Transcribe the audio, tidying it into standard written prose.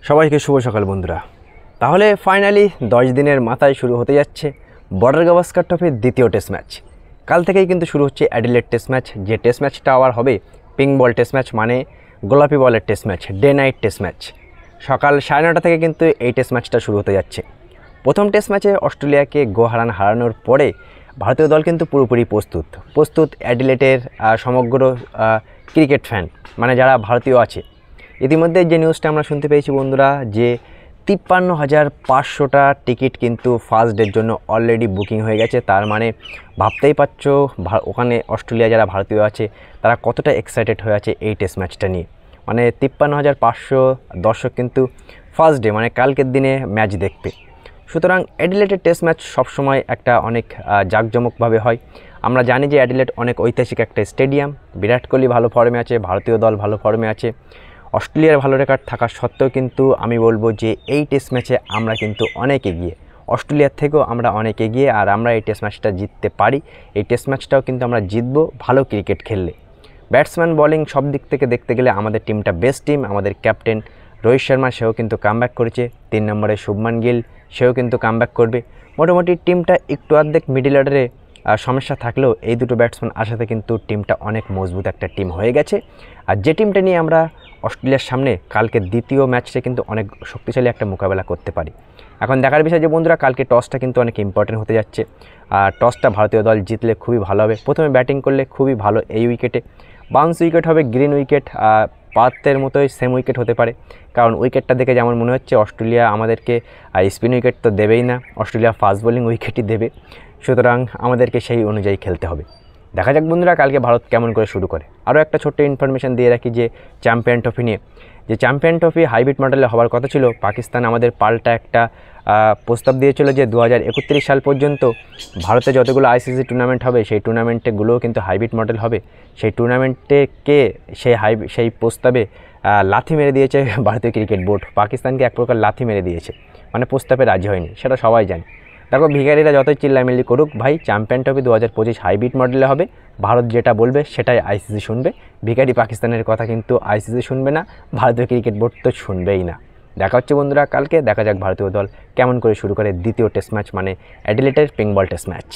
সবাইকে শুভ সকাল বন্ধুরা। তাহলে ফাইনালি 10 দিনের মাথায় শুরু হতে যাচ্ছে বর্ডার গাভাস্কার ট্রফির দ্বিতীয় টেস্ট ম্যাচ। কাল থেকেই কিন্তু শুরু হচ্ছে অ্যাডিলেড টেস্ট ম্যাচ, যে টেস্ট ম্যাচটা আবার হবে পিঙ্ক বল টেস্ট ম্যাচ, মানে গোলাপি বলের test match, day night test match. সকাল 9:30 থেকে কিন্তু এই টেস্ট ম্যাচটা শুরু হতে যাচ্ছে। প্রথম টেস্ট ম্যাচে অস্ট্রেলিয়াকে হারানোর পরে ভারতীয় দল কিন্তু পুরোপুরি প্রস্তুত অ্যাডিলেডের সমগ্র ক্রিকেট ফ্যান, মানে যারা ভারতীয় আছে। ইতিমধ্যে যে নিউজটা আমরা শুনতে পেয়েছি বন্ধুরা, যে 53,500টা টিকিট কিন্তু ফার্স্ট ডের জন্য অলরেডি বুকিং হয়ে গেছে। তার মানে ভাবতেই পারছো ওখানে অস্ট্রেলিয়া যারা ভারতীয় আছে তারা কতটা এক্সাইটেড হয়ে আছে এই টেস্ট ম্যাচটা নিয়ে। মানে 53,500 দর্শক কিন্তু ফার্স্ট ডে মানে কালকের দিনে ম্যাচ দেখবে। সুতরাং অ্যাডিলেডের টেস্ট ম্যাচ সবসময় একটা অনেক জাঁকজমকভাবে হয়। আমরা জানি যে অ্যাডিলেড অনেক ঐতিহাসিক একটা স্টেডিয়াম, বিরাট কোহলি ভালো ফর্মে আছে, ভারতীয় দল ভালো ফর্মে আছে, অস্ট্রেলিয়ার ভালো রেকর্ড থাকা সত্ত্বেও কিন্তু আমি বলবো যে এই টেস্ট ম্যাচে আমরা কিন্তু অনেক এগিয়ে, অস্ট্রেলিয়ার থেকেও আমরা অনেক এগিয়ে। আর আমরা এই টেস্ট ম্যাচটা জিততে পারি, এই টেস্ট ম্যাচটাও কিন্তু আমরা জিতবো ভালো ক্রিকেট খেললে। ব্যাটসম্যান বলিং সব দিক থেকে দেখতে গেলে আমাদের টিমটা বেস্ট টিম। আমাদের ক্যাপ্টেন রোহিত শর্মা সেও কিন্তু কামব্যাক করেছে, 3 নম্বরে শুভমান গিল সেও কিন্তু কামব্যাক করবে। মোটামুটি টিমটা একটু অর্ধেক মিডল অর্ডারে সমস্যা থাকলেও এই দুটো ব্যাটসম্যান আসাতে কিন্তু টিমটা অনেক মজবুত একটা টিম হয়ে গেছে। আর যে টিমটা নিয়ে আমরা অস্ট্রেলিয়ার সামনে কালকে দ্বিতীয় ম্যাচে কিন্তু অনেক শক্তিশালী একটা মোকাবেলা করতে পারি। এখন দেখার বিষয় যে বন্ধুরা, কালকে টসটা কিন্তু অনেক ইম্পর্টেন্ট হতে যাচ্ছে। আর টসটা ভারতীয় দল জিতলে খুবই ভালো হবে। প্রথমে ব্যাটিং করলে খুবই ভালো, এই উইকেটে বাউন্স উইকেট হবে, গ্রিন উইকেট, পাতের মতোই সেম উইকেট হতে পারে। কারণ উইকেটটা দেখে যেমন মনে হচ্ছে অস্ট্রেলিয়া আমাদেরকে স্পিন উইকেট তো দেবেই না, অস্ট্রেলিয়া ফাস্ট বোলিং উইকেটই দেবে। সুতরাং আমাদেরকে সেই অনুযায়ী খেলতে হবে। দেখা যাক বন্ধুরা কালকে ভারত কেমন করে শুরু করে। আরও একটা ছোট্ট ইনফরমেশান দিয়ে রাখি যে চ্যাম্পিয়ন ট্রফি নিয়ে, যে চ্যাম্পিয়ন ট্রফি হাইব্রিড মডেলে হওয়ার কথা ছিল, পাকিস্তান আমাদের পাল্টা একটা প্রস্তাব দিয়েছিল যে 2031 সাল পর্যন্ত ভারতে যতগুলো আইসিসি টুর্নামেন্ট হবে সেই টুর্নামেন্টগুলোও কিন্তু হাইব্রিড মডেল হবে। সেই টুর্নামেন্টকে সেই প্রস্তাবে লাথি মেরে দিয়েছে ভারতীয় ক্রিকেট বোর্ড। পাকিস্তানকে এক প্রকার লাথি মেরে দিয়েছে, মানে প্রস্তাবে রাজি হয়নি, সেটা সবাই জানে। দেখো ভিখারিরা যতই চিল্লামিল্লি করুক, ভাই চ্যাম্পিয়ন ট্রফি 2025 হাইব্রিড মডেলে হবে। ভারত যেটা বলবে সেটাই আইসিসি শুনবে। ভিখারি পাকিস্তানের কথা কিন্তু আইসিসি শুনবে না, ভারতীয় ক্রিকেট বোর্ড তো শুনবেই না। দেখা হচ্ছে বন্ধুরা কালকে, দেখা যাক ভারতীয় দল কেমন করে শুরু করে দ্বিতীয় টেস্ট ম্যাচ, মানে অ্যাডিলেডের পিঙ্ক বল টেস্ট ম্যাচ।